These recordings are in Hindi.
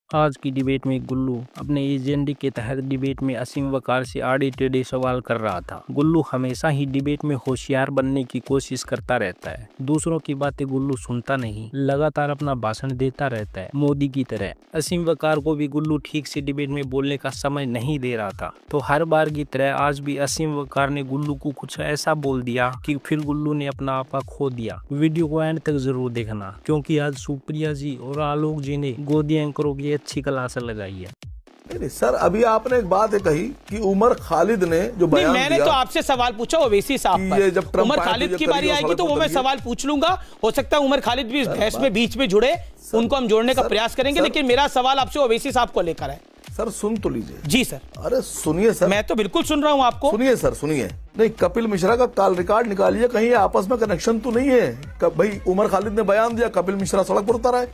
आज की डिबेट में गुल्लू अपने एजेंडे के तहत डिबेट में असीम वकार से आड़े टेढ़े सवाल कर रहा था। गुल्लू हमेशा ही डिबेट में होशियार बनने की कोशिश करता रहता है। दूसरों की बातें गुल्लू सुनता नहीं, लगातार अपना भाषण देता रहता है, मोदी की तरह। असीम वकार को भी गुल्लू ठीक से डिबेट में बोलने का समय नहीं दे रहा था, तो हर बार की तरह आज भी असीम वकार ने गुल्लू को कुछ ऐसा बोल दिया कि फिर गुल्लू ने अपना आपा खो दिया। वीडियो को एंड तक जरूर देखना, क्योंकि आज सुप्रिया जी और आलोक जी ने गोदी एंकरों की अच्छी क्लास लगाई है। नहीं सर, अभी आपने एक बात कही कि उमर खालिद ने जो बयान मैंने दिया, तो आपसे सवाल पूछा ओवैसी साहब पर। जब उमर खालिद की बारी आएगी तो वो मैं सवाल पूछ लूंगा। हो सकता है उमर खालिद भी इस बहस में बीच में जुड़े, उनको हम जोड़ने का प्रयास करेंगे, लेकिन मेरा सवाल आपसे ओवैसी साहब को लेकर है। सर सुन तो लीजिए। जी सर। अरे सुनिए सर, मैं तो बिल्कुल सुन रहा हूँ आपको। सुनिए सर, सुनिए। नहीं, कपिल मिश्रा का कॉल रिकॉर्ड निकालिए, कहीं आपस में कनेक्शन तो नहीं है। भाई उमर खालिद ने बयान दिया, कपिल मिश्रा सड़क पर उतर आए,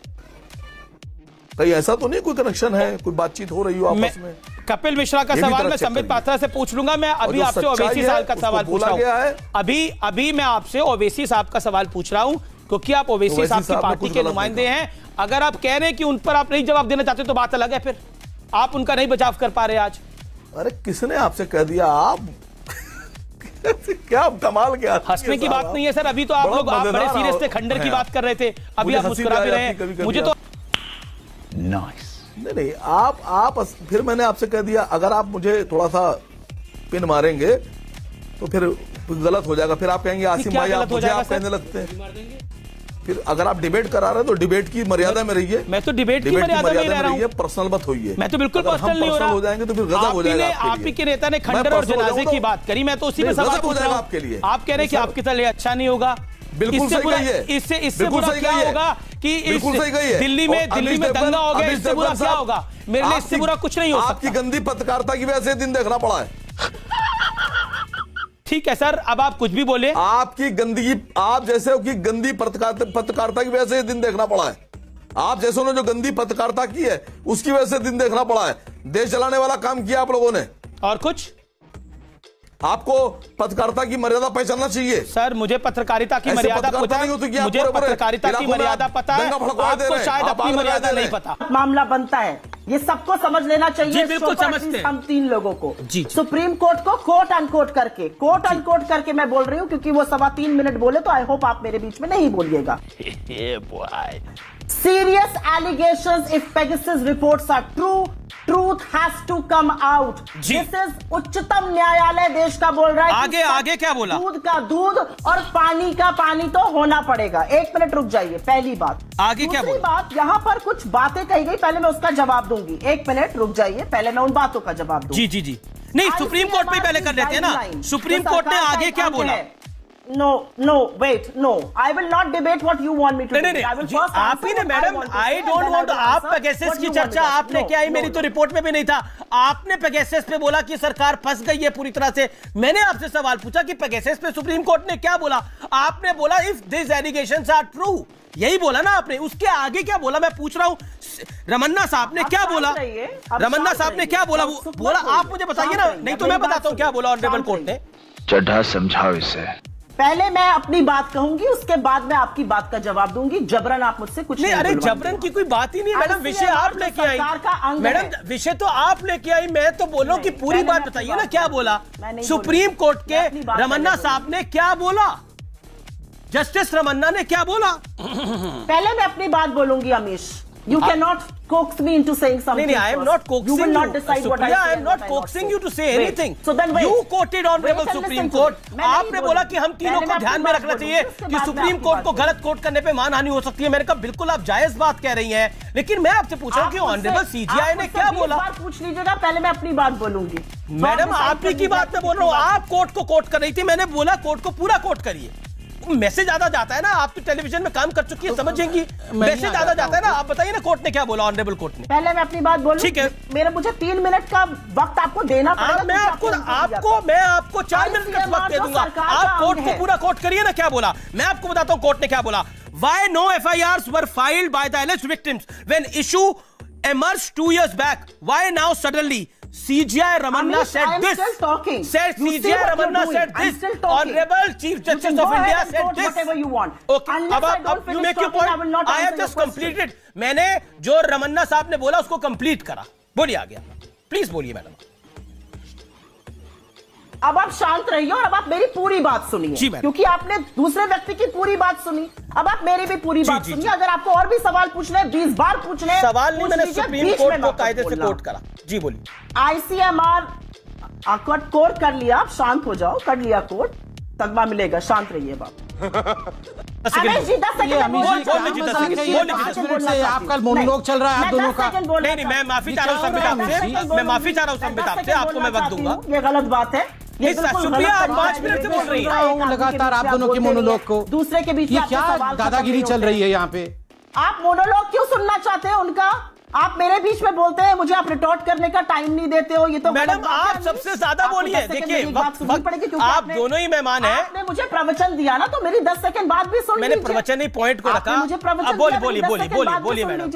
कहीं ऐसा तो नहीं कोई कनेक्शन है, कोई बातचीत हो रही हो आपस में? कपिल मिश्रा का सवाल मैं संबित पात्रा से पूछ लूंगा। मैं अभी आपसे ओवैसी साहब का सवाल पूछ रहा हूँ। अभी मैं आपसे ओवैसी साहब का सवाल पूछ रहा हूँ, क्योंकि आप ओवैसी साहब की पार्टी के नुमाइंदे हैं। अगर आप कह रहे हैं कि उन पर आप नहीं जवाब देना चाहते तो बात अलग है, फिर आप उनका नहीं बचाव कर पा रहे आज। अरे किसने आपसे कह दिया? आप क्या कमाल क्या? हंसने की बात नहीं है सर। अभी तो आप लोग बड़े सीरियस थे, खंडर की बात कर रहे थे, अभी आप मुस्कुरा भी रहे हैं। मुझे तो नहीं, आप फिर मैंने आपसे कह दिया, अगर आप मुझे थोड़ा सा पिन मारेंगे तो फिर गलत हो जाएगा। फिर आप कहेंगे आसिम भाई आप मुझे आप कहने लगते हैं। फिर अगर आप डिबेट करा रहे हैं तो डिबेट की मर्यादा में रहिए। मैं तो डिबेट की मर्यादा में रह रहा हूं। पर्सनल मत होइए। मैं तो बिल्कुल पर्सनल नहीं हो रहा। हो जाएंगे तो फिर गजब हो जाएगा। आप ही के नेता ने खंडर और जनाजे की बात करी, मैं तो उसी में सवाल पूछ रहा हूं आपके लिए। आप कह रहे हैं कि आपके लिए अच्छा नहीं होगा। बिल्कुल सही कही है। इससे बुरा क्या होगा कि दिल्ली में दंगा हो गया, इससे बुरा क्या होगा? मेरे लिए इससे बुरा कुछ नहीं हो सकता। आपकी गंदी पत्रकारिता की वजह से दिन देखना पड़ा है। ठीक है सर, अब आप कुछ भी बोले। आपकी गंदगी, आप जैसे की गंदी पत्रकारिता की वजह से दिन देखना पड़ा है। आप जैसे ने जो गंदी पत्रकारिता की है उसकी वजह से दिन देखना पड़ा है। देश चलाने वाला काम किया आप लोगों ने। और कुछ आपको पत्रकारिता की मर्यादा पहचानना चाहिए। सर मुझे पत्रकारिता की मर्यादा पता है, मुझे पत्रकारिता की मर्यादा पता है, आपको शायद अपनी मर्यादा नहीं पता। मामला बनता है, ये सबको समझ लेना चाहिए। बिल्कुल समझते हैं हम तीन लोगों को। जी। सुप्रीम कोर्ट को कोट अनकोट करके मैं बोल रही हूँ, क्योंकि वो 3.25 मिनट बोले, तो आई होप आप मेरे बीच में नहीं बोलिएगा। Serious allegations, if Pegasus reports are true, truth has to come out. This is उच्चतम न्यायालय देश का बोल रहा है। आगे क्या बोला? दूध का दूध और पानी का पानी तो होना पड़ेगा। 1 मिनट रुक जाइए, पहली बात। आगे क्या बोला? बात, यहाँ पर कुछ बातें कही गई, पहले मैं उसका जवाब दूंगी। 1 मिनट रुक जाइए, पहले मैं उन बातों का जवाब दूंगी। जी। नहीं, सुप्रीम कोर्ट पे पहले कर लेते हैं ना। सुप्रीम कोर्ट ने आगे क्या बोला? No, wait, no. I will not debate what you want me to do. I will first आप ही ने madam, I don't want to, आप पेगासस की चर्चा आपने क्या आई, मेरी तो रिपोर्ट में भी नहीं था। आपने पेगासस पे बोला कि सरकार फंस गई है पूरी तरह से। मैंने आपसे सवाल पूछा कि पेगासस पे सुप्रीम कोर्ट ने क्या बोला। आपने बोला if this allegations are true, यही बोला ना आपने। उसके आगे क्या बोला मैं पूछ रहा हूँ। रमन्ना साहब ने क्या बोला? रमन्ना साहब ने क्या बोला? बोला आप मुझे बताइए ना, नहीं तो मैं बताता हूँ क्या बोला ऑनरेबल कोर्ट ने। चढ़ा समझाओ इसे। पहले मैं अपनी बात कहूंगी, उसके बाद मैं आपकी बात का जवाब दूंगी। जबरन आप मुझसे कुछ नहीं। अरे जबरन की कोई बात ही नहीं मैडम, विषय आप लेके आई। मैडम विषय तो आप लेके आई, मैं तो बोलूं कि पूरी बात बताइए ना क्या बोला। सुप्रीम कोर्ट के रमन्ना साहब ने क्या बोला? जस्टिस रमन्ना ने क्या बोला? पहले मैं अपनी बात बोलूंगी Amish. You cannot coax me into saying something. No, I am not coaxing you. You will not decide what I say. I am not coaxing you to say anything. So then wait. You quoted Honorable Supreme Court. आपने बोला कि हम तीनों को ध्यान में रखना चाहिए कि सुप्रीम कोर्ट को गलत कोट करने पे मानहानि हो सकती है। मैंने कहा बिल्कुल आप जायज बात कह रही हैं, लेकिन मैं आपसे पूछ रहा हूँ कि ऑनरेबल सीजीआई ने क्या बोला? पूछ लीजिएगा, पहले मैं अपनी बात बोलूंगी। मैडम आप ही की बात में बोल रहा हूँ, आप कोर्ट को कोट कर रही थी, मैंने बोला कोर्ट को पूरा कोट करिए। मैसेज ज्यादा जाता है ना, आप तो टेलीविजन में काम कर चुकी है, समझेंगी। मैसेज ज्यादा जाता है ना। आप बताइए ना कोर्ट ने क्या बोला, ऑनरेबल कोर्ट ने। पहले मैं अपनी बात बोलूं। ठीक है, मुझे 3 मिनट का वक्त आपको देना पड़ेगा। मैं आपको 4 मिनट का वक्त दे दूंगा। आप कोर्ट को पूरा कोर्ट करिए ना क्या बोला। मैं आपको बताता हूं कोर्ट ने क्या बोला। Why no FIRs were filed by the alleged victims when issue emerged 2 years back? Why now suddenly? CJI Ramanna said this. Said CJI Ramanna said this. Honorable Chief Justice of India said this. Whatever you want. Okay. अब आप you make your point. I have just completed. मैंने जो रमन्ना साहब ने बोला उसको कंप्लीट करा. बोलिए आगे. प्लीज बोलिए मैडम. अब आप शांत रहिए और अब आप मेरी पूरी बात सुनिए, क्योंकि आपने दूसरे व्यक्ति की पूरी बात सुनी, अब आप मेरी भी पूरी बात सुनिए। अगर आपको और भी सवाल पूछने हैं 20 बार पूछने, सवाल नहीं, मैंने सुप्रीम कोर्ट को कायदे से कोर्ट करा। जी बोलिए। ICMR कोर्ट कर लिया, आप शांत हो जाओ, कर लिया कोर्ट, तगमा मिलेगा, शांत रहिए बाप। आपका मोनोलॉग चल रहा है आप दोनों का। नहीं, मैं माफी चाह रहा हूँ संविधान से, मैं माफी चाह रहा हूँ संविधान से, आपको मैं वक्त दूंगा। ये गलत बात है। शुक्रिया, आप 5 मिनट से बोल रही हैं लगातार आप दोनों के मोनोलॉग को। दूसरे के बीच ये क्या दादागिरी चल रही है यहाँ पे? आप मोनोलॉग क्यों सुनना चाहते हैं उनका? आप मेरे बीच में बोलते हैं, मुझे आप रिटॉर्ट करने का टाइम नहीं देते हो। ये तो मैडम आप सबसे ज्यादा बोलिए। देखिए आप दोनों ही मेहमान हैं। आपने मुझे प्रवचन दिया ना, तो मेरी 10 सेकंड बाद भी सुन लीजिए। मैंने प्रवचन ही पॉइंट को रखा। मुझे प्रवचन बोलिए मैडम।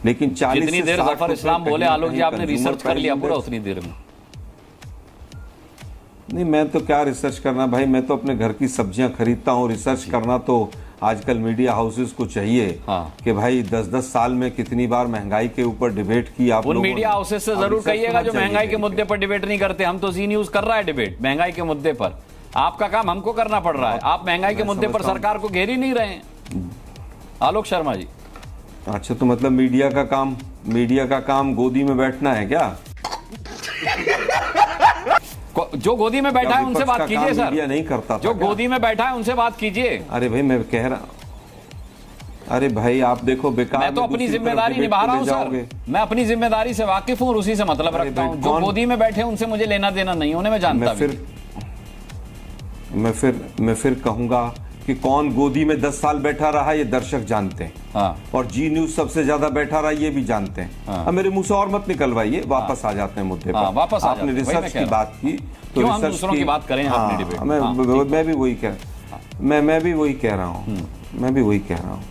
लेकिन 40 जितनी देर जफर इस्लाम बोले आलोक जी, आपने रिसर्च कर लिया पूरा उतनी देर में? नहीं, मैं तो क्या रिसर्च करना भाई, मैं तो अपने घर की सब्जियां खरीदता हूँ। रिसर्च करना तो आजकल मीडिया हाउसेस को चाहिए। कि भाई 10-10 साल में कितनी बार महंगाई के ऊपर डिबेट की आप उन मीडिया हाउसेस से जरूर कहिएगा जो महंगाई के मुद्दे पर डिबेट नहीं करते। हम तो जी न्यूज कर रहा है डिबेट महंगाई के मुद्दे पर, आपका काम हमको करना पड़ रहा है। आप महंगाई के मुद्दे पर सरकार को घेर ही नहीं रहे हैं आलोक शर्मा जी। अच्छा, तो मतलब मीडिया का काम गोदी में बैठना है क्या? जो गोदी में बैठा है उनसे बात कीजिए सर। नहीं करता जो गोदी में बैठा है उनसे बात कीजिए। अरे भाई मैं कह रहा, अरे भाई आप देखो बेकार। मैं तो अपनी जिम्मेदारी निभा रहा हूं सर, मैं अपनी जिम्मेदारी से वाकिफ हूं और उसी से मतलब रखता हूं। जो गोदी में बैठे उनसे मुझे लेना देना नहीं, उन्हें मैं जानता मैं फिर कहूंगा कि कौन गोदी में 10 साल बैठा रहा ये दर्शक जानते हैं। और जी न्यूज सबसे ज्यादा बैठा रहा ये भी जानते हैं। अब मेरे मुंह से और मत निकलवाइए, वापस आ जाते हैं मुद्दे पर। वापस आपने रिसर्च की बात की तो हम दूसरों की बात करें अपनी डिबेट। मैं भी वही कह रहा हूँ।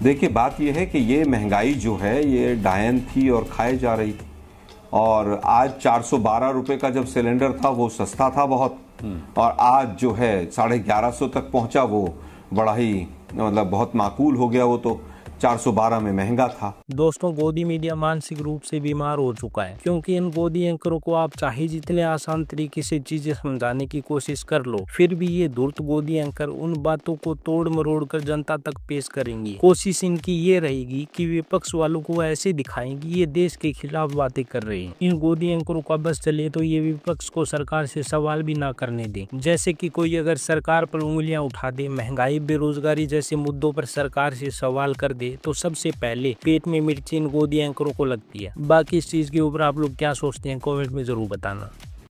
देखिए बात यह है कि ये महंगाई जो है ये डायन थी और खाए जा रही थी। और आज 412 रुपए का जब सिलेंडर था वो सस्ता था बहुत, और आज जो है 1150 तक पहुंचा वो बड़ा ही मतलब बहुत माकूल हो गया। वो तो 412 में महंगा था। दोस्तों, गोदी मीडिया मानसिक रूप से बीमार हो चुका है, क्योंकि इन गोदी एंकरों को आप चाहे जितने आसान तरीके से चीजें समझाने की कोशिश कर लो, फिर भी ये धूर्त गोदी एंकर उन बातों को तोड़ मरोड़ कर जनता तक पेश करेंगी। कोशिश इनकी ये रहेगी कि विपक्ष वालों को ऐसे दिखाएंगी ये देश के खिलाफ बातें कर रहे हैं। इन गोदी एंकरों का बस चले तो ये विपक्ष को सरकार से सवाल भी ना करने दें। जैसे कि कोई अगर सरकार पर उंगलियां उठा दे, महंगाई बेरोजगारी जैसे मुद्दों पर सरकार से सवाल कर दे, तो सबसे पहले पेट में मिर्ची इन गोदी एंकरों को लगती है। बाकी इस चीज के ऊपर आप लोग क्या सोचते हैं कमेंट में जरूर बताना।